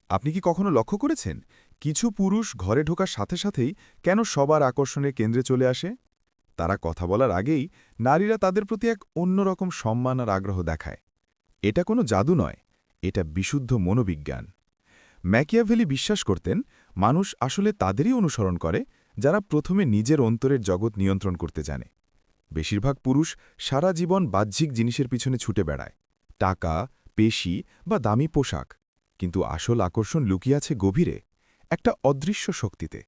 আপনি কি কখনো লক্ষ্য করেছেন কিছু পুরুষ ঘরে ঢোকার সাথে সাথেই কেন সবার আকর্ষণের কেন্দ্রে চলে আসে? তারা কথা বলার আগেই নারীরা তাদের প্রতি এক অন্যরকম সম্মান আর আগ্রহ দেখায়। এটা কোনো জাদু নয়, এটা বিশুদ্ধ মনোবিজ্ঞান। ম্যাকিয়াভেলি বিশ্বাস করতেন মানুষ আসলে তাদেরই অনুসরণ করে যারা প্রথমে নিজের অন্তরের জগৎ নিয়ন্ত্রণ করতে জানে। বেশিরভাগ পুরুষ সারা জীবন বাহ্যিক জিনিসের পিছনে ছুটে বেড়ায়, টাকা, পেশি বা দামি পোশাক, কিন্তু আসল আকর্ষণ লুকিয়ে আছে গভীরে, একটা অদৃশ্য শক্তিতে।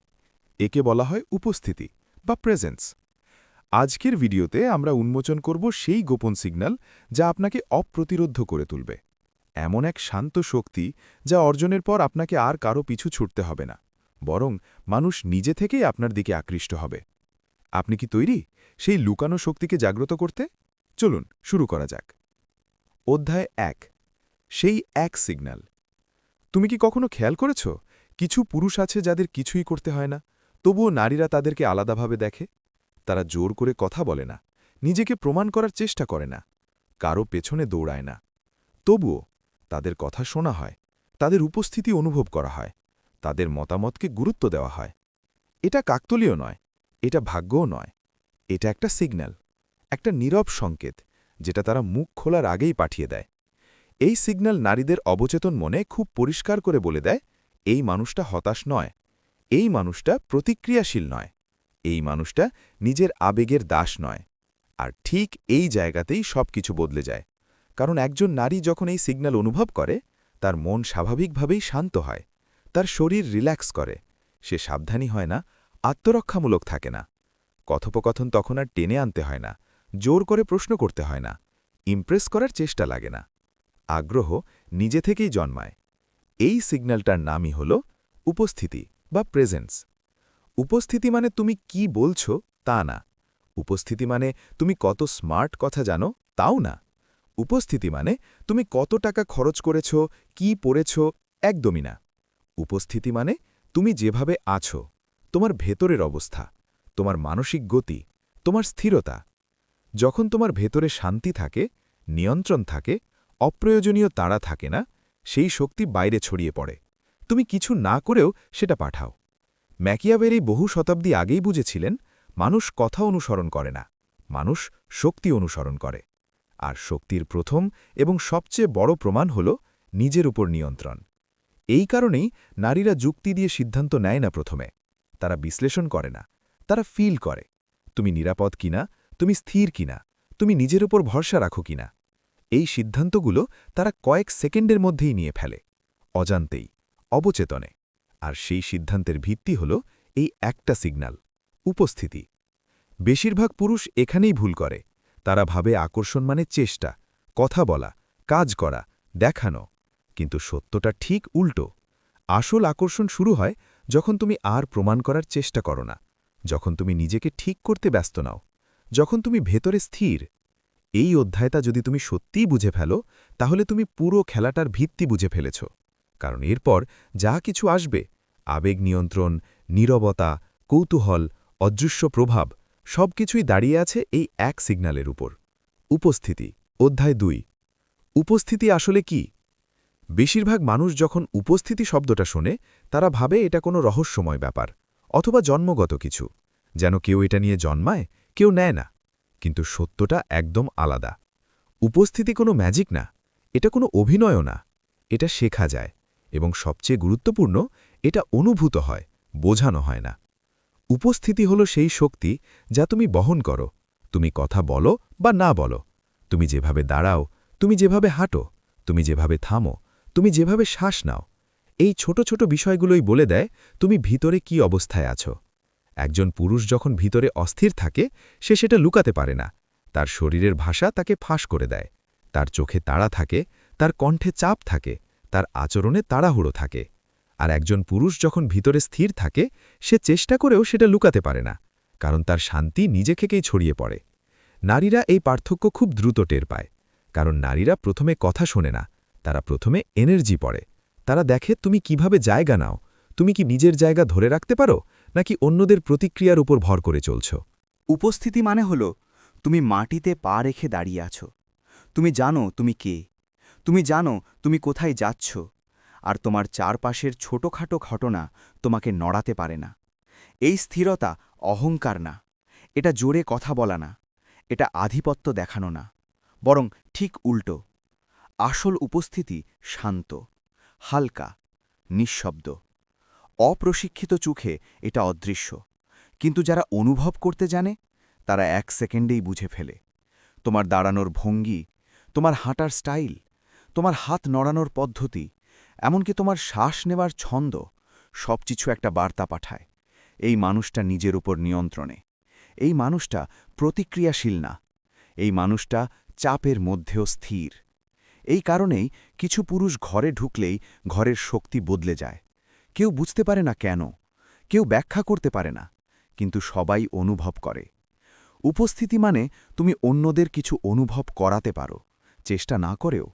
একে বলা হয় উপস্থিতি বা প্রেজেন্স। আজকের ভিডিওতে আমরা উন্মোচন করব সেই গোপন সিগন্যাল যা আপনাকে অপ্রতিরোধ্য করে তুলবে। এমন এক শান্ত শক্তি যা অর্জনের পর আপনাকে আর কারো পিছু ছুটতে হবে না, বরং মানুষ নিজে থেকেই আপনার দিকে আকৃষ্ট হবে। আপনি কি তৈরি সেই লুকানো শক্তিকে জাগ্রত করতে? চলুন শুরু করা যাক। অধ্যায় ১, সেই এক সিগন্যাল। তুমি কি কখনো খেয়াল করেছ কিছু পুরুষ আছে যাদের কিছুই করতে হয় না, তবুও নারীরা তাদেরকে আলাদাভাবে দেখে? তারা জোর করে কথা বলে না, নিজেকে প্রমাণ করার চেষ্টা করে না, কারো পেছনে দৌড়ায় না, তবুও তাদের কথা শোনা হয়, তাদের উপস্থিতি অনুভব করা হয়, তাদের মতামতকে গুরুত্ব দেওয়া হয়। এটা কাকতলীয় নয়, এটা ভাগ্যও নয়, এটা একটা সিগন্যাল, একটা নীরব সংকেত যেটা তারা মুখ খোলার আগেই পাঠিয়ে দেয়। এই সিগন্যাল নারীদের অবচেতন মনে খুব পরিষ্কার করে বলে দেয়, এই মানুষটা হতাশ নয়, এই মানুষটা প্রতিক্রিয়াশীল নয়, এই মানুষটা নিজের আবেগের দাস নয়। আর ঠিক এই জায়গাতেই সবকিছু বদলে যায়, কারণ একজন নারী যখন এই সিগন্যাল অনুভব করে, তার মন স্বাভাবিকভাবেই শান্ত হয়, তার শরীর রিল্যাক্স করে, সে সাবধানী হয় না, আত্মরক্ষামূলক থাকে না। কথোপকথন তখন আর টেনে আনতে হয় না, জোর করে প্রশ্ন করতে হয় না, ইমপ্রেস করার চেষ্টা লাগে না। আগ্রহ নিজে থেকেই জন্মায়। এই সিগন্যালটার নামই হল উপস্থিতি বা প্রেজেন্স। উপস্থিতি মানে তুমি কি বলছো তা না। উপস্থিতি মানে তুমি কত স্মার্ট কথা জানো তাও না। উপস্থিতি মানে তুমি কত টাকা খরচ করেছ, কি পড়েছ, একদমই না। উপস্থিতি মানে তুমি যেভাবে আছো, তোমার ভেতরের অবস্থা, তোমার মানসিক গতি, তোমার স্থিরতা। যখন তোমার ভেতরে শান্তি থাকে, নিয়ন্ত্রণ থাকে, অপ্রয়োজনীয় তাড়া থাকে না, সেই শক্তি বাইরে ছড়িয়ে পড়ে। তুমি কিছু না করেও সেটা পাঠাও। ম্যাকিয়াভেলি বহু শতাব্দী আগেই বুঝেছিলেন, মানুষ কথা অনুসরণ করে না, মানুষ শক্তি অনুসরণ করে। আর শক্তির প্রথম এবং সবচেয়ে বড় প্রমাণ হল নিজের উপর নিয়ন্ত্রণ। এই কারণেই নারীরা যুক্তি দিয়ে সিদ্ধান্ত নেয় না প্রথমে। তারা বিশ্লেষণ করে না, তারা ফিল করে। তুমি নিরাপদ কিনা, তুমি স্থির কিনা, তুমি নিজের উপর ভরসা রাখো কিনা। এই সিদ্ধান্তগুলো তারা কয়েক সেকেন্ডের মধ্যেই নিয়ে ফেলে, অজান্তেই, অবচেতনে। আর সেই সিদ্ধান্তের ভিত্তি হল এই একটা সিগন্যাল, উপস্থিতি। বেশিরভাগ পুরুষ এখানেই ভুল করে। তারা ভাবে আকর্ষণ মানে চেষ্টা, কথা বলা, কাজ করা, দেখানো। কিন্তু সত্যটা ঠিক উল্টো। আসল আকর্ষণ শুরু হয় যখন তুমি আর প্রমাণ করার চেষ্টা করো না, যখন তুমি নিজেকে ঠিক করতে ব্যস্ত নাও, যখন তুমি ভেতরে স্থির। এই অধ্যায়টা যদি তুমি সত্যিই বুঝে ফেলো, তাহলে তুমি পুরো খেলাটার ভিত্তি বুঝে ফেলেছ। কারণ এরপর যা কিছু আসবে, আবেগ নিয়ন্ত্রণ, নীরবতা, কৌতূহল, অদৃশ্য প্রভাব, সবকিছুই দাঁড়িয়ে আছে এই এক সিগন্যালের উপর। উপস্থিতি। অধ্যায় ২। উপস্থিতি আসলে কি? বেশিরভাগ মানুষ যখন উপস্থিতি শব্দটা শোনে, তারা ভাবে এটা কোনো রহস্যময় ব্যাপার, অথবা জন্মগত কিছু, যেন কেউ এটা নিয়ে জন্মায়, কেউ নেয় না। কিন্তু সত্যটা একদম আলাদা। উপস্থিতি কোনো ম্যাজিক না, এটা কোনো অভিনয়ও না। এটা শেখা যায়, এবং সবচেয়ে গুরুত্বপূর্ণ, এটা অনুভূত হয়, বোঝানো হয় না। উপস্থিতি হলো সেই শক্তি যা তুমি বহন করো, তুমি কথা বলো বা না বলো, তুমি যেভাবে দাঁড়াও, তুমি যেভাবে হাঁটো, তুমি যেভাবে থামো, তুমি যেভাবে শ্বাস নাও। এই ছোট ছোট বিষয়গুলোই বলে দেয় তুমি ভিতরে কি অবস্থায় আছো। একজন পুরুষ যখন ভিতরে অস্থির থাকে, সে সেটা লুকাতে পারে না। তার শরীরের ভাষা তাকে ফাঁস করে দেয়। তার চোখে তাড়া থাকে, তার কণ্ঠে চাপ থাকে, তার আচরণে তাড়াহুড়ো থাকে। আর একজন পুরুষ যখন ভিতরে স্থির থাকে, সে চেষ্টা করেও সেটা লুকাতে পারে না, কারণ তার শান্তি নিজে থেকেই ছড়িয়ে পড়ে। নারীরা এই পার্থক্য খুব দ্রুত টের পায়, কারণ নারীরা প্রথমে কথা শোনে না, তারা প্রথমে এনার্জি পড়ে। তারা দেখে তুমি কিভাবে জায়গা নাও, তুমি কি নিজের জায়গা ধরে রাখতে পারো, নাকি অন্যদের প্রতিক্রিয়ার উপর ভর করে চলছ। উপস্থিতি মানে হল তুমি মাটিতে পা রেখে দাঁড়িয়ে আছো। তুমি জানো তুমি কে, তুমি জানো তুমি কোথায় যাচ্ছ, আর তোমার চারপাশের ছোটখাটো ঘটনা তোমাকে নড়াতে পারে না। এই স্থিরতা অহংকার না, এটা জোরে কথা বলা না, এটা আধিপত্য দেখানো না, বরং ঠিক উল্টো। আসল উপস্থিতি শান্ত, হালকা, নিঃশব্দ। অপ্রশিক্ষিত চোখে এটা অদৃশ্য, কিন্তু যারা অনুভব করতে জানে তারা 1 সেকেন্ডেই বুঝে ফেলে। তোমার দাঁড়ানোর ভঙ্গি, তোমার হাঁটার স্টাইল, তোমার হাত নড়ানোর পদ্ধতি, এমনকি তোমার শ্বাস নেওয়ার ছন্দ, সবকিছু একটা বার্তা পাঠায়। এই মানুষটা নিজের উপর নিয়ন্ত্রণে। এই মানুষটা প্রতিক্রিয়াশীল না। এই মানুষটা চাপের মধ্যেও স্থির। এই কারণেই কিছু পুরুষ ঘরে ঢুকলেই ঘরের শক্তি বদলে যায়। কেউ বুঝতে পারে না কেন, কেউ ব্যাখ্যা করতে পারে না, কিন্তু সবাই অনুভব করে। উপস্থিতি মানে তুমি অন্যদের কিছু অনুভব করাতে পারো, চেষ্টা না করেও।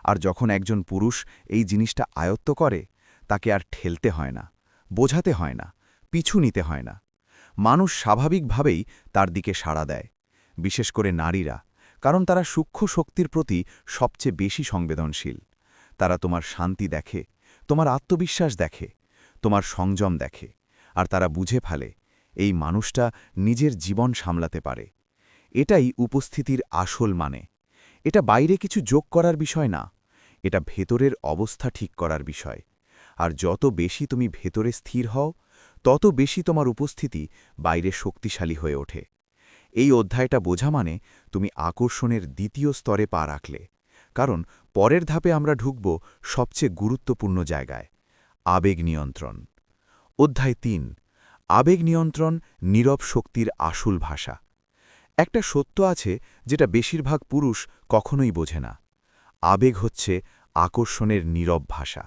আর যখন একজন পুরুষ এই জিনিসটা আয়ত্ত করে, তাকে আর ঠেলতে হয় না, বোঝাতে হয় না, পিছু নিতে হয় না। মানুষ স্বাভাবিকভাবেই তার দিকে সাড়া দেয়, বিশেষ করে নারীরা, কারণ তারা সূক্ষ্ম শক্তির প্রতি সবচেয়ে বেশি সংবেদনশীল। তারা তোমার শান্তি দেখে, তোমার আত্মবিশ্বাস দেখে, তোমার সংযম দেখে, আর তারা বুঝে ফেলে এই মানুষটা নিজের জীবন সামলাতে পারে। এটাই উপস্থিতির আসল মানে। এটা বাইরে কিছু যোগ করার বিষয় না, এটা ভেতরের অবস্থা ঠিক করার বিষয়। আর যত বেশি তুমি ভেতরে স্থির হও, তত বেশি তোমার উপস্থিতি বাইরে শক্তিশালী হয়ে ওঠে। এই অধ্যায়টা বোঝা মানে তুমি আকর্ষণের দ্বিতীয় স্তরে পা রাখলে, কারণ পরের ধাপে আমরা ঢুকব সবচেয়ে গুরুত্বপূর্ণ জায়গায়, আবেগ নিয়ন্ত্রণ। অধ্যায় ৩, আবেগ নিয়ন্ত্রণ, নীরব শক্তির আসল ভাষা। একটা সত্য আছে যেটা বেশিরভাগ পুরুষ কখনোই বোঝে না। আবেগ হচ্ছে আকর্ষণের নীরব ভাষা,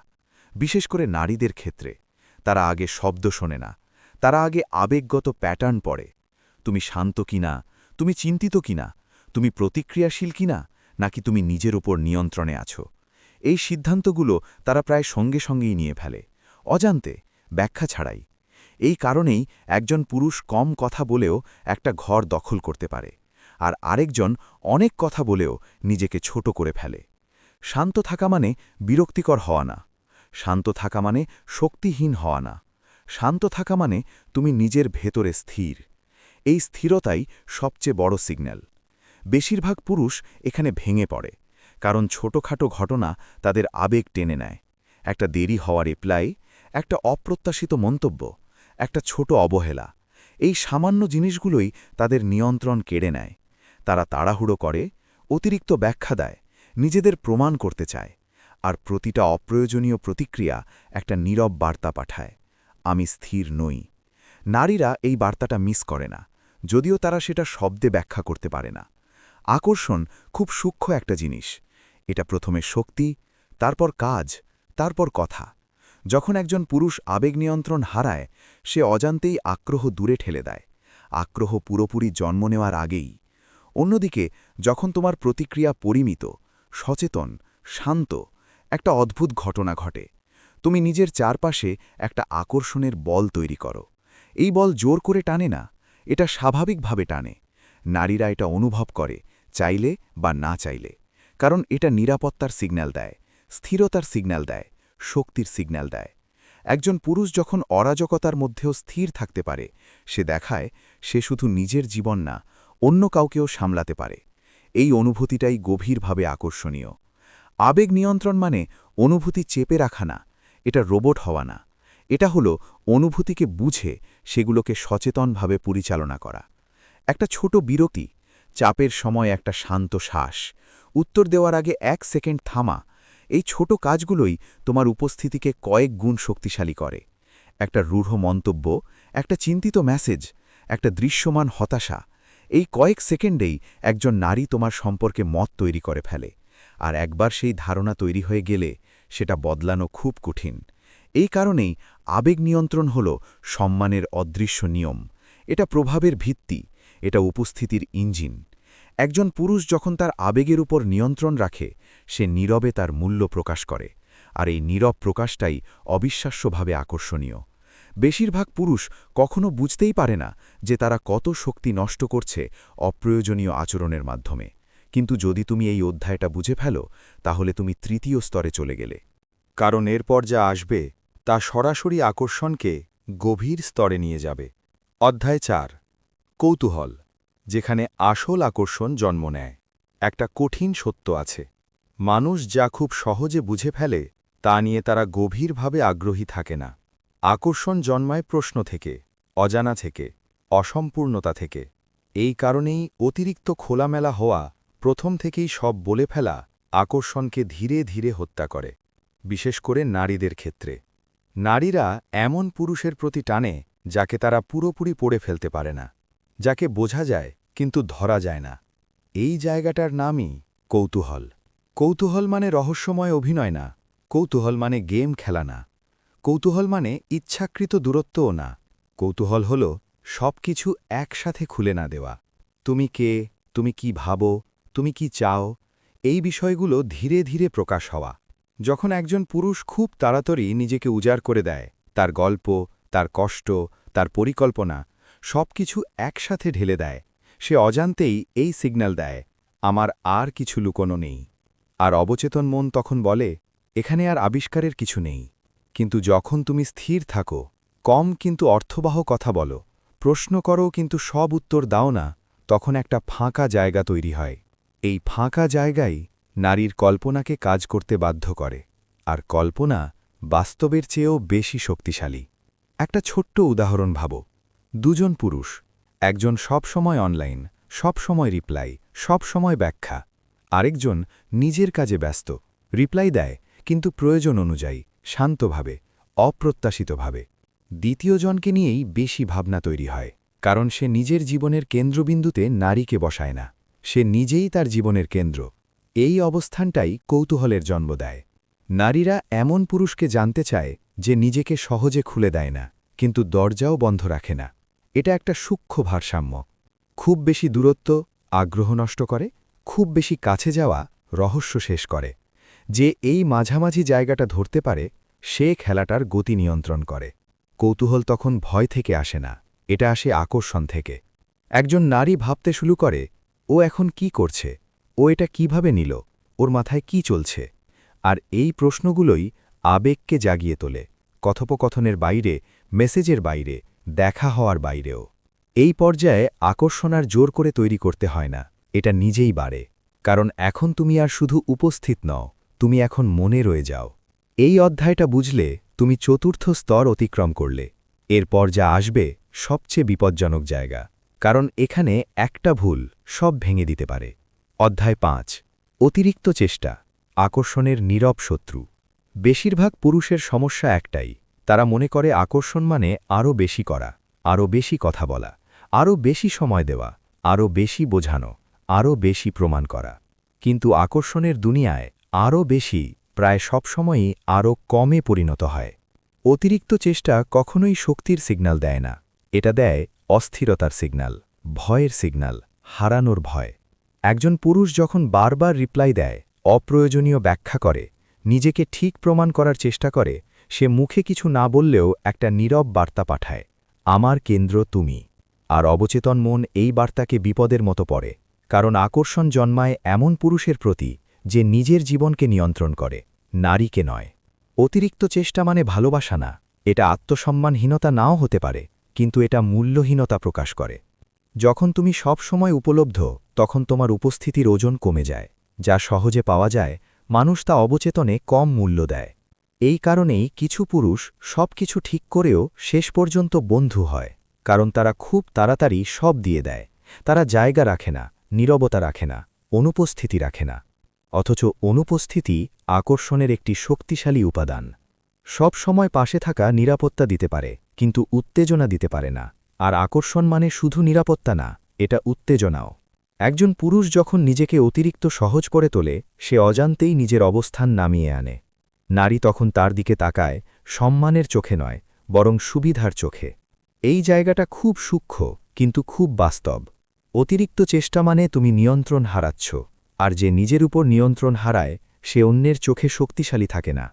বিশেষ করে নারীদের ক্ষেত্রে। তারা আগে শব্দ শোনে না, তারা আগে আবেগগত প্যাটার্ন পড়ে। তুমি শান্ত কিনা, তুমি চিন্তিত কিনা, তুমি প্রতিক্রিয়াশীল কিনা, নাকি তুমি নিজের ওপর নিয়ন্ত্রণে আছো। এই সিদ্ধান্তগুলো তারা প্রায় সঙ্গে সঙ্গেই নিয়ে ফেলে, অজান্তে, ব্যাখ্যা ছাড়াই। এই কারণেই একজন পুরুষ কম কথা বলেও একটা ঘর দখল করতে পারে, আর আরেকজন অনেক কথা বলেও নিজেকে ছোট করে ফেলে। শান্ত থাকা মানে বিরক্তিকর হওয়া না, শান্ত থাকা মানে শক্তিহীন হওয়া না, শান্ত থাকা মানে তুমি নিজের ভেতরে স্থির। এই স্থিরতাই সবচেয়ে বড় সিগন্যাল। বেশিরভাগ পুরুষ এখানে ভেঙে পড়ে, কারণ ছোটখাটো ঘটনা তাদের আবেগ টেনে নেয়। একটা দেরি হওয়া রিপ্লাই, একটা অপ্রত্যাশিত মন্তব্য, একটা ছোট অবহেলা, এই সামান্য জিনিসগুলোই তাদের নিয়ন্ত্রণ কেড়ে নেয়। তারা তাড়াহুড়ো করে, অতিরিক্ত ব্যাখ্যা দেয়, নিজেদের প্রমাণ করতে চায়, আর প্রতিটা অপ্রয়োজনীয় প্রতিক্রিয়া একটা নীরব বার্তা পাঠায়, আমি স্থির নই। নারীরা এই বার্তাটা মিস করে না, যদিও তারা সেটা শব্দে ব্যাখ্যা করতে পারে না। আকর্ষণ খুব সূক্ষ্ম একটা জিনিস। এটা প্রথমে শক্তি, তারপর কাজ, তারপর কথা। যখন একজন পুরুষ আবেগ নিয়ন্ত্রণ হারায়, সে অজান্তেই আগ্রহ দূরে ঠেলে দেয়, আগ্রহ পুরোপুরি জন্ম নেওয়ার আগেই। অন্যদিকে যখন তোমার প্রতিক্রিয়া পরিমিত, সচেতন, শান্ত, একটা অদ্ভুত ঘটনা ঘটে। তুমি নিজের চারপাশে একটা আকর্ষণের বল তৈরি করো। এই বল জোর করে টানে না, এটা স্বাভাবিকভাবে টানে। নারীরা এটা অনুভব করে, চাইলে বা না চাইলে, কারণ এটা নিরাপত্তার সিগন্যাল দেয়, স্থিরতার সিগন্যাল দেয়, শক্তির সিগন্যাল দেয়। একজন পুরুষ যখন অরাজকতার মধ্যেও স্থির থাকতে পারে, সে দেখায় সে শুধু নিজের জীবন না, অন্য কাউকেও সামলাতে পারে। এই অনুভূতিটাই গভীরভাবে আকর্ষণীয়। আবেগ নিয়ন্ত্রণ মানে অনুভূতি চেপে রাখা না, এটা রোবট হওয়া না। এটা হলো অনুভূতিকে বুঝে সেগুলোকে সচেতনভাবে পরিচালনা করা। একটা ছোট বিরতি, চাপের সময় একটা শান্ত শ্বাস, উত্তর দেওয়ার আগে 1 সেকেন্ড থামা, এই ছোট কাজগুলোই তোমার উপস্থিতিকে কয়েক গুণ শক্তিশালী করে। একটা রূঢ় মন্তব্য, একটা চিন্তিত মেসেজ, একটা দৃশ্যমান হতাশা, এই কয়েক সেকেন্ডেই একজন নারী তোমার সম্পর্কে মত তৈরি করে ফেলে। আর একবার সেই ধারণা তৈরি হয়ে গেলে সেটা বদলানো খুব কঠিন। এই কারণেই আবেগ নিয়ন্ত্রণ হল সম্মানের অদৃশ্য নিয়ম। এটা প্রভাবের ভিত্তি, এটা উপস্থিতির ইঞ্জিন। একজন পুরুষ যখন তার আবেগের উপর নিয়ন্ত্রণ রাখে, সে নীরবে তার মূল্য প্রকাশ করে, আর এই নীরব প্রকাশটাই অবিশ্বাস্যভাবে আকর্ষণীয়। বেশিরভাগ পুরুষ কখনো বুঝতেই পারে না যে তারা কত শক্তি নষ্ট করছে অপ্রয়োজনীয় আচরণের মাধ্যমে। কিন্তু যদি তুমি এই অধ্যায়টা বুঝে ফেলো, তাহলে তুমি তৃতীয় স্তরে চলে গেলে। কারণ এরপর যা আসবে তা সরাসরি আকর্ষণকে গভীর স্তরে নিয়ে যাবে। অধ্যায় 4 কৌতূহল, যেখানে আসল আকর্ষণ জন্ম নেয়। একটা কঠিন সত্য আছে, মানুষ যা খুব সহজে বুঝে ফেলে তা নিয়ে তারা গভীরভাবে আগ্রহী থাকে না। আকর্ষণ জন্মায় প্রশ্ন থেকে, অজানা থেকে, অসম্পূর্ণতা থেকে। এই কারণেই অতিরিক্ত খোলামেলা হওয়া, প্রথম থেকেই সব বলে ফেলা আকর্ষণকে ধীরে ধীরে হত্যা করে, বিশেষ করে নারীদের ক্ষেত্রে। নারীরা এমন পুরুষের প্রতি টানে যাকে তারা পুরোপুরি পড়ে ফেলতে পারে না, যাকে বোঝা যায় কিন্তু ধরা যায় না। এই জায়গাটার নামই কৌতূহল। কৌতূহল মানে রহস্যময় অভিনয় না, কৌতূহল মানে গেম খেলা না, কৌতূহল মানে ইচ্ছাকৃত দূরত্বও না। কৌতূহল হল সবকিছু একসাথে খুলে না দেওয়া। তুমি কে, তুমি কি ভাবো, তুমি কি চাও, এই বিষয়গুলো ধীরে ধীরে প্রকাশ হওয়া। যখন একজন পুরুষ খুব তাড়াতাড়ি নিজেকে উজাড় করে দেয়, তার গল্প, তার কষ্ট, তার পরিকল্পনা সবকিছু একসাথে ঢেলে দেয়, সে অজান্তেই এই সিগন্যাল দেয়, আমার আর কিছু লুকোনো নেই। আর অবচেতন মন তখন বলে, এখানে আর আবিষ্কারের কিছু নেই। কিন্তু যখন তুমি স্থির থাকো, কম কিন্তু অর্থবহ কথা বলো, প্রশ্ন করো কিন্তু সব উত্তর দাও না, তখন একটা ফাঁকা জায়গা তৈরি হয়। এই ফাঁকা জায়গাই নারীর কল্পনাকে কাজ করতে বাধ্য করে। আর কল্পনা বাস্তবের চেয়েও বেশি শক্তিশালী। একটা ছোট্ট উদাহরণ ভাবো, দুজন পুরুষ, একজন সব সময় অনলাইন, সব সময় রিপ্লাই, সব সময় ব্যাখ্যা। আরেকজন নিজের কাজে ব্যস্ত, রিপ্লাই দেয় কিন্তু প্রয়োজন অনুযায়ী, শান্তভাবে, অপ্রত্যাশিতভাবে। দ্বিতীয়জনকে নিয়েই বেশি ভাবনা তৈরি হয়, কারণ সে নিজের জীবনের কেন্দ্রবিন্দুতে নারীকে বসায় না, সে নিজেই তার জীবনের কেন্দ্র। এই অবস্থানটাই কৌতূহলের জন্ম দেয়। নারীরা এমন পুরুষকে জানতে চায় যে নিজেকে সহজে খুলে দেয় না, কিন্তু দরজাও বন্ধ রাখে না। এটা একটা সূক্ষ্ম ভারসাম্য। খুব বেশি দূরত্ব আগ্রহ নষ্ট করে, খুব বেশি কাছে যাওয়া রহস্য শেষ করে। যে এই মাঝামাঝি জায়গাটা ধরতে পারে, সে খেলাটার গতি নিয়ন্ত্রণ করে। কৌতূহল তখন ভয় থেকে আসে না, এটা আসে আকর্ষণ থেকে। একজন নারী ভাবতে শুরু করে, ও এখন কি করছে, ও এটা কিভাবে নিল, ওর মাথায় কি চলছে। আর এই প্রশ্নগুলোই আবেগকে জাগিয়ে তোলে, কথোপকথনের বাইরে, মেসেজের বাইরে, দেখা হওয়ার বাইরেও। এই পর্যায়ে আকর্ষণ আর জোর করে তৈরি করতে হয় না, এটা নিজেই বাড়ে। কারণ এখন তুমি আর শুধু উপস্থিত নও, তুমি এখন মনে রয়ে যাও। এই অধ্যায়টা বুঝলে তুমি চতুর্থ স্তর অতিক্রম করলে। এরপর যা আসবে সবচেয়ে বিপজ্জনক জায়গা, কারণ এখানে একটা ভুল সব ভেঙে দিতে পারে। অধ্যায় 5 অতিরিক্ত চেষ্টা, আকর্ষণের নীরব শত্রু। বেশিরভাগ পুরুষের সমস্যা একটাই, তারা মনে করে আকর্ষণ মানে আরও বেশি করা, আরও বেশি কথা বলা, আরও বেশি সময় দেওয়া, আরও বেশি বোঝানো, আরও বেশি প্রমাণ করা। কিন্তু আকর্ষণের দুনিয়ায় আরও বেশি প্রায় সবসময়ই আরও কমে পরিণত হয়। অতিরিক্ত চেষ্টা কখনোই শক্তির সিগন্যাল দেয় না, এটা দেয় অস্থিরতার সিগন্যাল, ভয়ের সিগন্যাল, হারানোর ভয়। একজন পুরুষ যখন বারবার রিপ্লাই দেয়, অপ্রয়োজনীয় ব্যাখ্যা করে, নিজেকে ঠিক প্রমাণ করার চেষ্টা করে, সে মুখে কিছু না বললেও একটা নীরব বার্তা পাঠায়, আমার কেন্দ্র তুমি। আর অবচেতন মন এই বার্তাকে বিপদের মতো পড়ে, কারণ আকর্ষণ জন্মায় এমন পুরুষের প্রতি যে নিজের জীবনকে নিয়ন্ত্রণ করে, নারীকে নয়। অতিরিক্ত চেষ্টা মানে ভালোবাসা না, এটা আত্মসম্মানহীনতা নাও হতে পারে, কিন্তু এটা মূল্যহীনতা প্রকাশ করে। যখন তুমি সব সময় উপলব্ধ, তখন তোমার উপস্থিতির ওজন কমে যায়। যা সহজে পাওয়া যায়, মানুষ তা অবচেতনে কম মূল্য দেয়। এই কারণেই কিছু পুরুষ সব কিছু ঠিক করেও শেষ পর্যন্ত বন্ধু হয়, কারণ তারা খুব তাড়াতাড়ি সব দিয়ে দেয়। তারা জায়গা রাখে না, নীরবতা রাখে না, অনুপস্থিতি রাখে না। অথচ অনুপস্থিতি আকর্ষণের একটি শক্তিশালী উপাদান। সব সময় পাশে থাকা নিরাপত্তা দিতে পারে, কিন্তু উত্তেজনা দিতে পারে না। আর আকর্ষণ মানে শুধু নিরাপত্তা না, এটা উত্তেজনাও। একজন পুরুষ যখন নিজেকে অতিরিক্ত সহজ করে তোলে, সে অজান্তেই নিজের অবস্থান নামিয়ে আনে। নারী তখন তার দিকে তাকায় সম্মানের চোখে নয়, বরং সুবিধার চোখে। এই জায়গাটা খুব সূক্ষ্ম, কিন্তু খুব বাস্তব। অতিরিক্ত চেষ্টা মানে তুমি নিয়ন্ত্রণ হারাচ্ছ, আর যে নিজের উপর নিয়ন্ত্রণ হারায়, সে অন্যের চোখে শক্তিশালী থাকে না।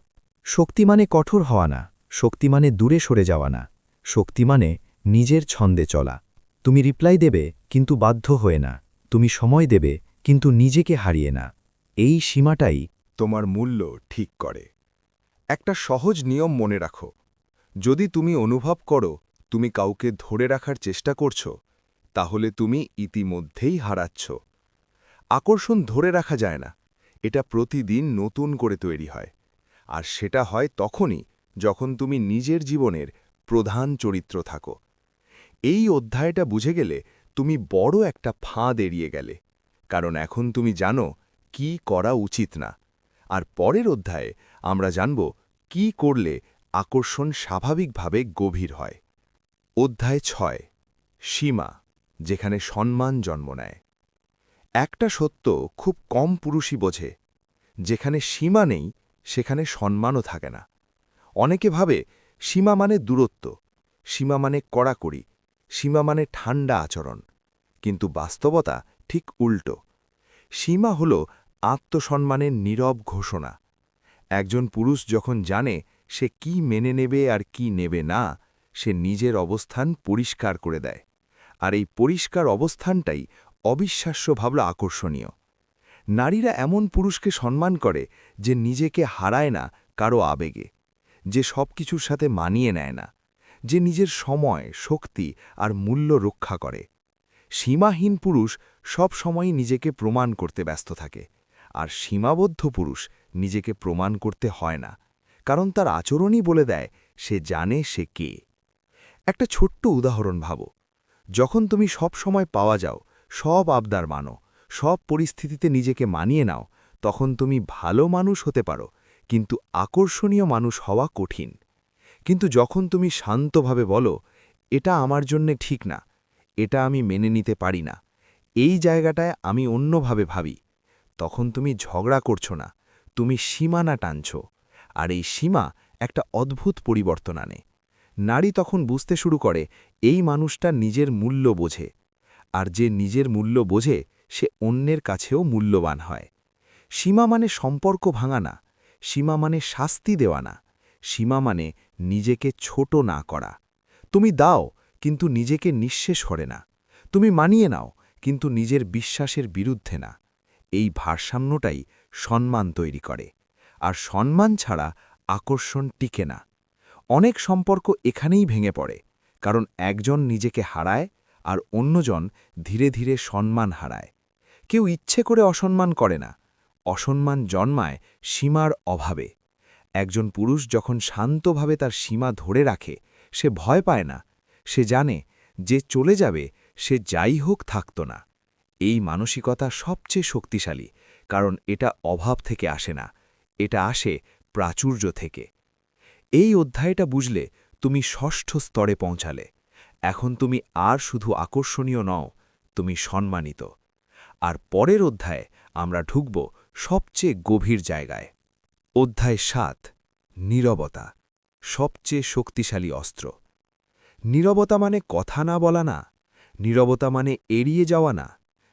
শক্তি মানে কঠোর হওয়া না, শক্তি মানে দূরে সরে যাওয়া না, শক্তি মানে নিজের ছন্দে চলা। তুমি রিপ্লাই দেবে কিন্তু বাধ্য হয়ে না, তুমি সময় দেবে কিন্তু নিজেকে হারিয়ে না। এই সীমাটাই তোমার মূল্য ঠিক করে। একটা সহজ নিয়ম মনে রাখো, যদি তুমি অনুভব করো তুমি কাউকে ধরে রাখার চেষ্টা করছো, তাহলে তুমি ইতিমধ্যেই হারাচ্ছ। আকর্ষণ ধরে রাখা যায় না, এটা প্রতিদিন নতুন করে তৈরি হয়। আর সেটা হয় তখনই যখন তুমি নিজের জীবনের প্রধান চরিত্র থাকো। এই অধ্যায়টা বুঝে গেলে তুমি বড় একটা ফাঁদ এড়িয়ে গেলে, কারণ এখন তুমি জানো কি করা উচিত না। আর পরের অধ্যায়ে আমরা জানব কি করলে আকর্ষণ স্বাভাবিকভাবে গভীর হয়। অধ্যায় 6, সীমা, যেখানে সম্মান জন্ম নেয়। একটা সত্য খুব কম পুরুষই বোঝে, যেখানে সীমা নেই সেখানে সম্মানও থাকে না। অনেকে ভাবে সীমা মানে দূরত্ব, সীমা মানে কড়াকড়ি, সীমা মানে ঠান্ডা আচরণ। কিন্তু বাস্তবতা ঠিক উল্টো। সীমা হল আত্মসম্মানের নীরব ঘোষণা। একজন পুরুষ যখন জানে সে কি মেনে নেবে আর কি নেবে না, সে নিজের অবস্থান পরিষ্কার করে দেয়। আর এই পরিষ্কার অবস্থানটাই অবিশ্বাস্যভাবে আকর্ষণীয়। নারীরা এমন পুরুষকে সম্মান করে যে নিজেকে হারায় না কারো আবেগে, যে সবকিছুর সাথে মানিয়ে নেয় না, যে নিজের সময়, শক্তি আর মূল্য রক্ষা করে। সীমাহীন পুরুষ সব সময়ই নিজেকে প্রমাণ করতে ব্যস্ত থাকে, আর সীমাবদ্ধ পুরুষ নিজেকে প্রমাণ করতে হয় না, কারণ তার আচরণই বলে দেয় সে জানে সে কে। একটা ছোট্ট উদাহরণ ভাবো, যখন তুমি সব সময় পাওয়া যাও, সব আবদার মানো, সব পরিস্থিতিতে নিজেকে মানিয়ে নাও, তখন তুমি ভালো মানুষ হতে পারো, কিন্তু আকর্ষণীয় মানুষ হওয়া কঠিন। কিন্তু যখন তুমি শান্তভাবে বলো, এটা আমার জন্যে ঠিক না, এটা আমি মেনে নিতে পারি না, এই জায়গাটায় আমি অন্যভাবে ভাবি, তখন তুমি ঝগড়া করছো না, তুমি সীমানা টানছ। আর এই সীমা একটা অদ্ভুত পরিবর্তন আনে। নারী তখন বুঝতে শুরু করে এই মানুষটা নিজের মূল্য বোঝে, আর যে নিজের মূল্য বোঝে সে অন্যের কাছেও মূল্যবান হয়। সীমা মানে সম্পর্ক ভাঙা না, সীমা মানে শাস্তি দেওয়া না, সীমা মানে নিজেকে ছোট না করা। তুমি দাও কিন্তু নিজেকে নিঃশেষ করে না, তুমি মানিয়ে নাও কিন্তু নিজের বিশ্বাসের বিরুদ্ধে না। এই ভারসাম্যটাই সম্মান তৈরি করে, আর সম্মান ছাড়া আকর্ষণ টিকে না। অনেক সম্পর্ক এখানেই ভেঙে পড়ে, কারণ একজন নিজেকে হারায় আর অন্যজন ধীরে ধীরে সম্মান হারায়। কেউ ইচ্ছে করে অসম্মান করে না, অসম্মান জন্মায় সীমার অভাবে। একজন পুরুষ যখন শান্তভাবে তার সীমা ধরে রাখে, সে ভয় পায় না, সে জানে যে চলে যাবে সে যাই হোক থাকত না। এই মানসিকতা সবচেয়ে শক্তিশালী, কারণ এটা অভাব থেকে আসে না, এটা আসে প্রাচুর্য থেকে। এই অধ্যায়টা বুঝলে তুমি ষষ্ঠ স্তরে পৌঁছালে। এখন তুমি আর শুধু আকর্ষণীয় নও, তুমি সম্মানিত। আর পরের অধ্যায়ে আমরা ঢুকব সবচেয়ে গভীর জায়গায়। অধ্যায় 7, নীরবতা, সবচেয়ে শক্তিশালী অস্ত্র। নীরবতা মানে কথা না বলা না, নীরবতা মানে এড়িয়ে যাওয়া না,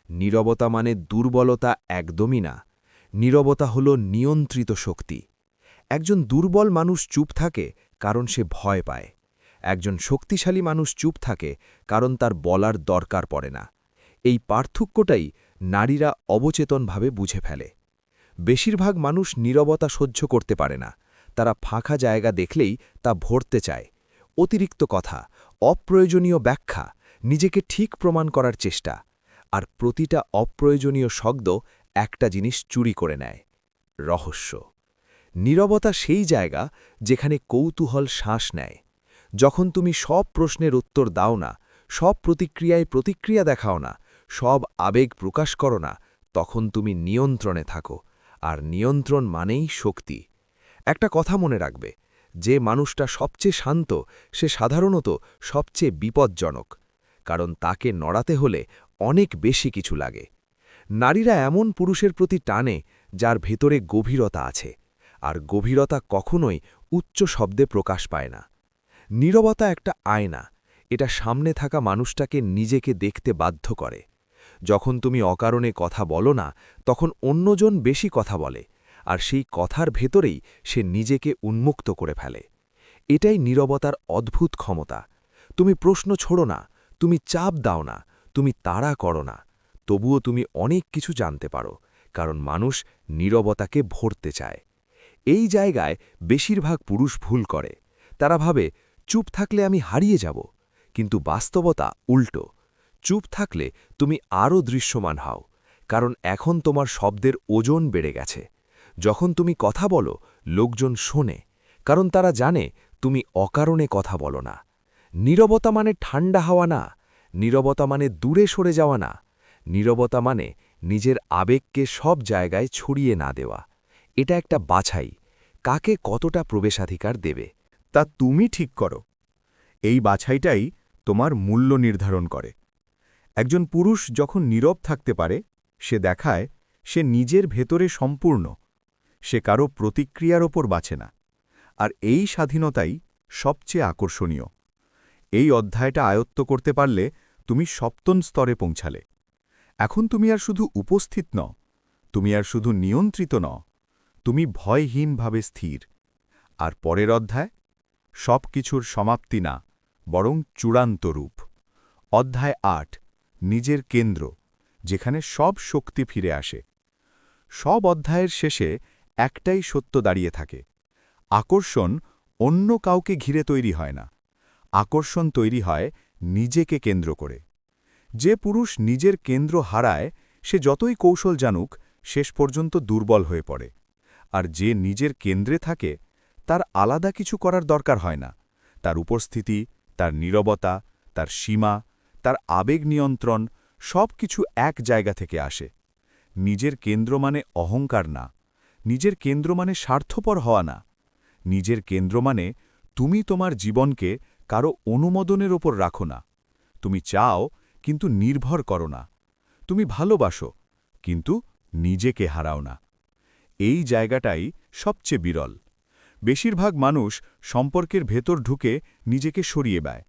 নীরবতা মানে দুর্বলতা একদমই না। নীরবতা হল নিয়ন্ত্রিত শক্তি। একজন দুর্বল মানুষ চুপ থাকে কারণ সে ভয় পায়, একজন শক্তিশালী মানুষ চুপ থাকে কারণ তার বলার দরকার পড়ে না। এই পার্থক্যটাই নারীরা অবচেতনভাবে বুঝে ফেলে। বেশিরভাগ মানুষ নীরবতা সহ্য করতে পারে না, তারা ফাঁকা জায়গা দেখলেই তা ভরতে চায়। অতিরিক্ত কথা, অপ্রয়োজনীয় ব্যাখ্যা, নিজেকে ঠিক প্রমাণ করার চেষ্টা। আর প্রতিটা অপ্রয়োজনীয় শব্দ একটা জিনিস চুরি করে নেয়: রহস্য। নীরবতা সেই জায়গা যেখানে কৌতূহল শ্বাস নেয়। যখন তুমি সব প্রশ্নের উত্তর দাও না, সব প্রতিক্রিয়ায় প্রতিক্রিয়া দেখাও না, সব আবেগ প্রকাশ করো না, তখন তুমি নিয়ন্ত্রণে থাকো, আর নিয়ন্ত্রণ মানেই শক্তি। একটা কথা মনে রাখবে, যে মানুষটা সবচেয়ে শান্ত সে সাধারণত সবচেয়ে বিপজ্জনক, কারণ তাকে নড়াতে হলে অনেক বেশি কিছু লাগে। নারীরা এমন পুরুষের প্রতি টানে যার ভেতরে গভীরতা আছে, আর গভীরতা কখনোই উচ্চ শব্দে প্রকাশ পায় না। নীরবতা একটা আয়না, এটা সামনে থাকা মানুষটাকে নিজেকে দেখতে বাধ্য করে। যখন তুমি অকারণে কথা বলো না, তখন অন্যজন বেশি কথা বলে, আর সেই কথার ভেতরেই সে নিজেকে উন্মুক্ত করে ফেলে। এটাই নীরবতার অদ্ভুত ক্ষমতা। তুমি প্রশ্ন ছোড়ো না, তুমি চাপ দাও না, তুমি তাড়া করো না, তবুও তুমি অনেক কিছু জানতে পারো, কারণ মানুষ নীরবতাকে ভরতে চায়। এই জায়গায় বেশিরভাগ পুরুষ ভুল করে। তারা ভাবে চুপ থাকলে আমি হারিয়ে যাব, কিন্তু বাস্তবতা উল্টো। চুপ থাকলে তুমি আরও দৃশ্যমান হও, কারণ এখন তোমার শব্দের ওজন বেড়ে গেছে। যখন তুমি কথা বলো, লোকজন শোনে, কারণ তারা জানে তুমি অকারণে কথা বলো না। নীরবতা মানে ঠান্ডা হওয়া না, নীরবতা মানে দূরে সরে যাওয়া না, নীরবতা মানে নিজের আবেগকে সব জায়গায় ছড়িয়ে না দেওয়া। এটা একটা বাছাই, কাকে কতটা প্রবেশাধিকার দেবে। তা তুমি ঠিক করো। এই বাছাইটাই তোমার মূল্য নির্ধারণ করে। একজন পুরুষ যখন নীরব থাকতে পারে, সে দেখায় সে নিজের ভেতরে সম্পূর্ণ। সে কারো প্রতিক্রিয়ার ওপর বাঁচে না। আর এই স্বাধীনতাই সবচেয়ে আকর্ষণীয়। এই অধ্যায়টা আয়ত্ত করতে পারলে তুমি সপ্তম স্তরে পৌঁছালে। এখন তুমি আর শুধু উপস্থিত নও, তুমি আর শুধু নিয়ন্ত্রিত নও, তুমি ভয়হীনভাবে স্থির। আর পরের অধ্যায় সব কিছুর সমাপ্তি না, বরং চূড়ান্ত রূপ। অধ্যায় ৮, নিজের কেন্দ্র, যেখানে সব শক্তি ফিরে আসে। সব অধ্যায়ের শেষে একটাই সত্য দাঁড়িয়ে থাকে। আকর্ষণ অন্য কাউকে ঘিরে তৈরি হয় না, আকর্ষণ তৈরি হয় নিজেকে কেন্দ্র করে। যে পুরুষ নিজের কেন্দ্র হারায়, সে যতই কৌশল জানুক, শেষ পর্যন্ত দুর্বল হয়ে পড়ে। আর যে নিজের কেন্দ্রে থাকে, তার আলাদা কিছু করার দরকার হয় না। তার উপস্থিতি, তার নীরবতা, তার সীমা, তার আবেগ নিয়ন্ত্রণ সব কিছু এক জায়গা থেকে আসে। নিজের কেন্দ্র মানে অহংকার না, নিজের কেন্দ্র মানে স্বার্থপর হওয়া না, নিজের কেন্দ্র মানে তুমি তোমার জীবনকে কারো অনুমোদনের ওপর রাখো না। তুমি চাও, কিন্তু নির্ভর করো না। তুমি ভালোবাসো, কিন্তু নিজেকে হারাও না। এই জায়গাটাই সবচেয়ে বিরল। বেশিরভাগ মানুষ সম্পর্কের ভেতর ঢুকে নিজেকে সরিয়ে দেয়,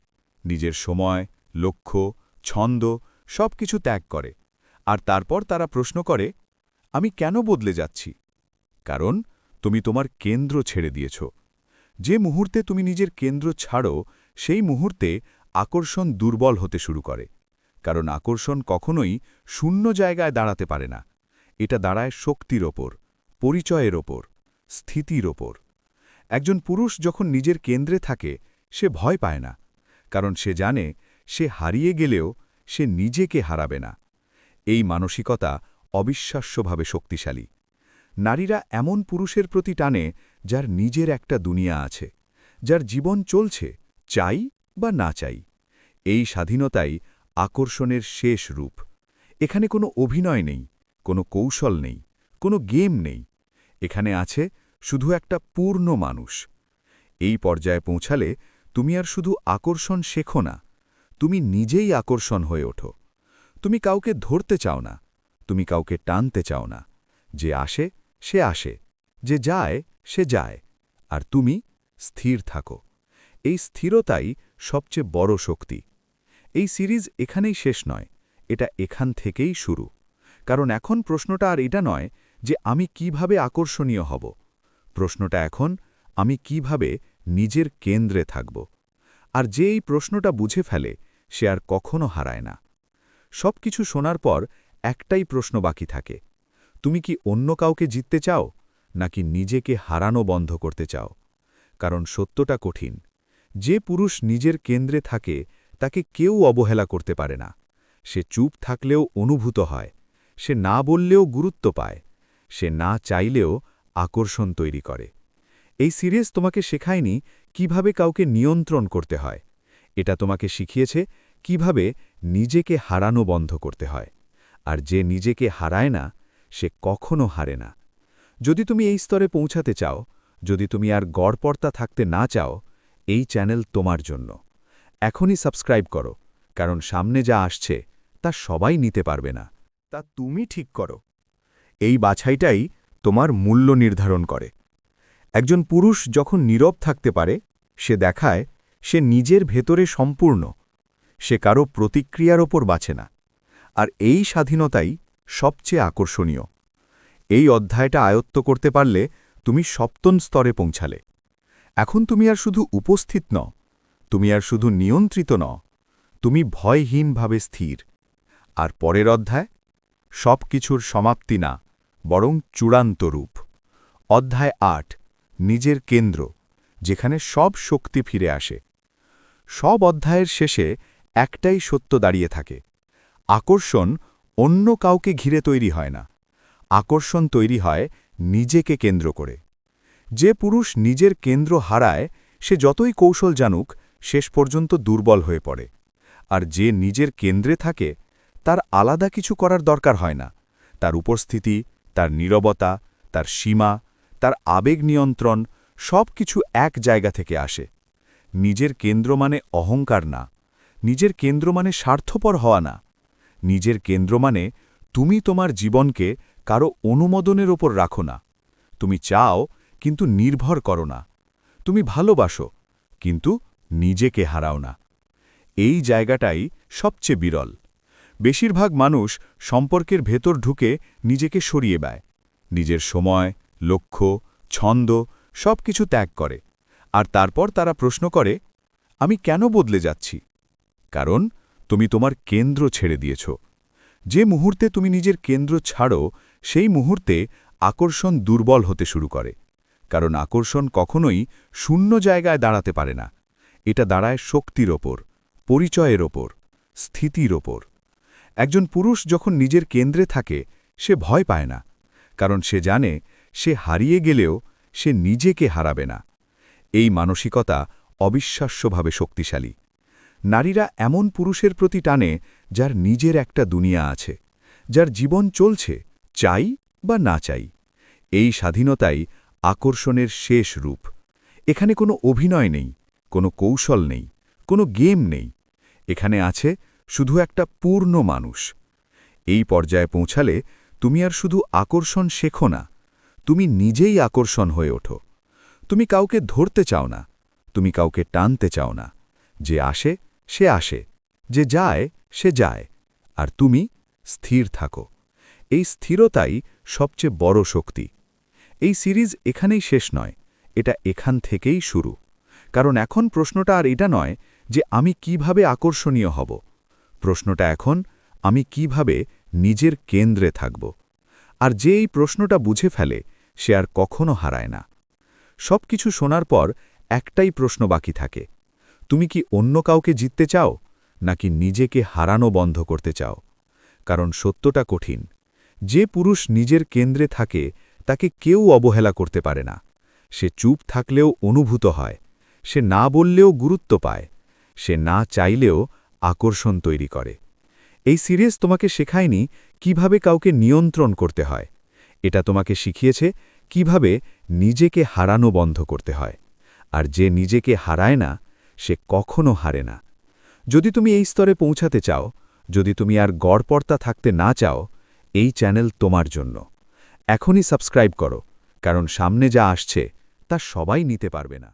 নিজের সময়, লক্ষ্য, ছন্দ সব কিছু ত্যাগ করে। আর তারপর তারা প্রশ্ন করে, আমি কেন বদলে যাচ্ছি? কারণ তুমি তোমার কেন্দ্র ছেড়ে দিয়েছ। যে মুহূর্তে তুমি নিজের কেন্দ্র ছাড়ো, সেই মুহূর্তে আকর্ষণ দুর্বল হতে শুরু করে। কারণ আকর্ষণ কখনোই শূন্য জায়গায় দাঁড়াতে পারে না। এটা দাঁড়ায় শক্তির ওপর, পরিচয়ের ওপর, স্থিতির ওপর। একজন পুরুষ যখন নিজের কেন্দ্রে থাকে, সে ভয় পায় না, কারণ সে জানে সে হারিয়ে গেলেও সে নিজেকে হারাবে না। এই মানসিকতা অবিশ্বাস্যভাবে শক্তিশালী। নারীরা এমন পুরুষের প্রতি টানে যার নিজের একটা দুনিয়া আছে, যার জীবন চলছে, চাই বা না চাই। এই স্বাধীনতাই আকর্ষণের শেষ রূপ। এখানে কোনো অভিনয় নেই, কোনো কৌশল নেই, কোনো গেম নেই। এখানে আছে শুধু একটা পূর্ণ মানুষ। এই পর্যায়ে পৌঁছালে তুমি আর শুধু আকর্ষণ শেখো না, তুমি নিজেই আকর্ষণ হয়ে ওঠো। তুমি কাউকে ধরতে চাও না, তুমি কাউকে টানতে চাও না। যে আসে সে আসে, যে যায় সে যায়, আর তুমি স্থির থাকো। এই স্থিরতাই সবচেয়ে বড় শক্তি। এই সিরিজ এখানেই শেষ নয়, এটা এখান থেকেই শুরু। কারণ এখন প্রশ্নটা আর এটা নয় যে আমি কিভাবে আকর্ষণীয় হব। প্রশ্নটা এখন, আমি কিভাবে নিজের কেন্দ্রে থাকব। আর যে এই প্রশ্নটা বুঝে ফেলে, সে আর কখনো হারায় না। সব কিছু শোনার পর একটাই প্রশ্ন বাকি থাকে, তুমি কি অন্য কাউকে জিততে চাও, নাকি নিজেকে হারানো বন্ধ করতে চাও? কারণ সত্যটা কঠিন। যে পুরুষ নিজের কেন্দ্রে থাকে, তাকে কেউ অবহেলা করতে পারে না। সে চুপ থাকলেও অনুভূত হয়, সে না বললেও গুরুত্ব পায়, সে না চাইলেও আকর্ষণ তৈরি করে। এই সিরিজ তোমাকে শেখায়নি কিভাবে কাউকে নিয়ন্ত্রণ করতে হয়, এটা তোমাকে শিখিয়েছে কিভাবে নিজেকে হারানো বন্ধ করতে হয়। আর যে নিজেকে হারায় না, সে কখনো হারে না। যদি তুমি এই স্তরে পৌঁছাতে চাও, যদি তুমি আর গড়পড়তা থাকতে না চাও, এই চ্যানেল তোমার জন্য। এখনই সাবস্ক্রাইব করো, কারণ সামনে যা আসছে তা সবাই নিতে পারবে না। তা তুমি ঠিক করো। এই বাছাইটাই তোমার মূল্য নির্ধারণ করে। একজন পুরুষ যখন নীরব থাকতে পারে, সে দেখায় সে নিজের ভেতরে সম্পূর্ণ। সে কারো প্রতিক্রিয়ার ওপর বাঁচে না। আর এই স্বাধীনতাই সবচেয়ে আকর্ষণীয়। এই অধ্যায়টা আয়ত্ত করতে পারলে তুমি সপ্তম স্তরে পৌঁছালে। এখন তুমি আর শুধু উপস্থিত নও, তুমি আর শুধু নিয়ন্ত্রিত নও, তুমি ভয়হীনভাবে স্থির। আর পরের অধ্যায় সব কিছুর সমাপ্তি না, বরং চূড়ান্ত রূপ। অধ্যায় ৮, নিজের কেন্দ্র, যেখানে সব শক্তি ফিরে আসে। সব অধ্যায়ের শেষে একটাই সত্য দাঁড়িয়ে থাকে। আকর্ষণ অন্য কাউকে ঘিরে তৈরি হয় না, আকর্ষণ তৈরি হয় নিজেকে কেন্দ্র করে। যে পুরুষ নিজের কেন্দ্র হারায়, সে যতই কৌশল জানুক, শেষ পর্যন্ত দুর্বল হয়ে পড়ে। আর যে নিজের কেন্দ্রে থাকে, তার আলাদা কিছু করার দরকার হয় না। তার উপস্থিতি, তার নীরবতা, তার সীমা, তার আবেগ নিয়ন্ত্রণ সব কিছু এক জায়গা থেকে আসে। নিজের কেন্দ্র মানে অহংকার না, নিজের কেন্দ্র মানে স্বার্থপর হওয়া না। নিজের কেন্দ্র মানে তুমি তোমার জীবনকে কারো অনুমোদনের ওপর রাখো না। তুমি চাও, কিন্তু নির্ভর করো না। তুমি ভালোবাসো, কিন্তু নিজেকে হারাও না। এই জায়গাটাই সবচেয়ে বিরল। বেশিরভাগ মানুষ সম্পর্কের ভেতর ঢুকে নিজেকে সরিয়ে দেয়, নিজের সময়, লক্ষ্য, ছন্দ সব কিছু ত্যাগ করে। আর তারপর তারা প্রশ্ন করে, আমি কেন বদলে যাচ্ছি? কারণ তুমি তোমার কেন্দ্র ছেড়ে দিয়েছ। যে মুহূর্তে তুমি নিজের কেন্দ্র ছাড়ো, সেই মুহূর্তে আকর্ষণ দুর্বল হতে শুরু করে। কারণ আকর্ষণ কখনোই শূন্য জায়গায় দাঁড়াতে পারে না। এটা দাঁড়ায় শক্তির ওপর, পরিচয়ের ওপর, স্থিতির ওপর। একজন পুরুষ যখন নিজের কেন্দ্রে থাকে, সে ভয় পায় না, কারণ সে জানে সে হারিয়ে গেলেও সে নিজেকে হারাবে না। এই মানসিকতা অবিশ্বাস্যভাবে শক্তিশালী। নারীরা এমন পুরুষের প্রতি টানে যার নিজের একটা দুনিয়া আছে, যার জীবন চলছে, চাই বা না চাই। এই স্বাধীনতাই আকর্ষণের শেষ রূপ। এখানে কোনো অভিনয় নেই, কোনো কৌশল নেই, কোনো গেম নেই। এখানে আছে শুধু একটা পূর্ণ মানুষ। এই পর্যায়ে পৌঁছালে তুমি আর শুধু আকর্ষণ শেখো না, তুমি নিজেই আকর্ষণ হয়ে ওঠো। তুমি কাউকে ধরতে চাও না, তুমি কাউকে টানতে চাও না। যে আসে সে আসে, যে যায় সে যায়, আর তুমি স্থির থাকো। এই স্থিরতাই সবচেয়ে বড় শক্তি। এই সিরিজ এখানেই শেষ নয়, এটা এখান থেকেই শুরু। কারণ এখন প্রশ্নটা আর এটা নয় যে আমি কিভাবে আকর্ষণীয় হব। প্রশ্নটা এখন, আমি কিভাবে নিজের কেন্দ্রে থাকব। আর যে এই প্রশ্নটা বুঝে ফেলে, সে আর কখনো হারায় না। সব কিছু শোনার পর একটাই প্রশ্ন বাকি থাকে, তুমি কি অন্য কাউকে জিততে চাও, নাকি নিজেকে হারানো বন্ধ করতে চাও? কারণ সত্যটা কঠিন। যে পুরুষ নিজের কেন্দ্রে থাকে, তাকে কেউ অবহেলা করতে পারে না। সে চুপ থাকলেও অনুভূত হয়, সে না বললেও গুরুত্ব পায়, সে না চাইলেও আকর্ষণ তৈরি করে। এই সিরিজ তোমাকে শেখায়নি কিভাবে কাউকে নিয়ন্ত্রণ করতে হয়, এটা তোমাকে শিখিয়েছে কিভাবে নিজেকে হারানো বন্ধ করতে হয়। আর যে নিজেকে হারায় না, সে কখনো হারে না। যদি তুমি এই স্তরে পৌঁছাতে চাও, যদি তুমি আর গড়পড়তা থাকতে না চাও, এই চ্যানেল তোমার জন্য। এখনই সাবস্ক্রাইব করো, কারণ সামনে যা আসছে তা সবাই নিতে পারবে না।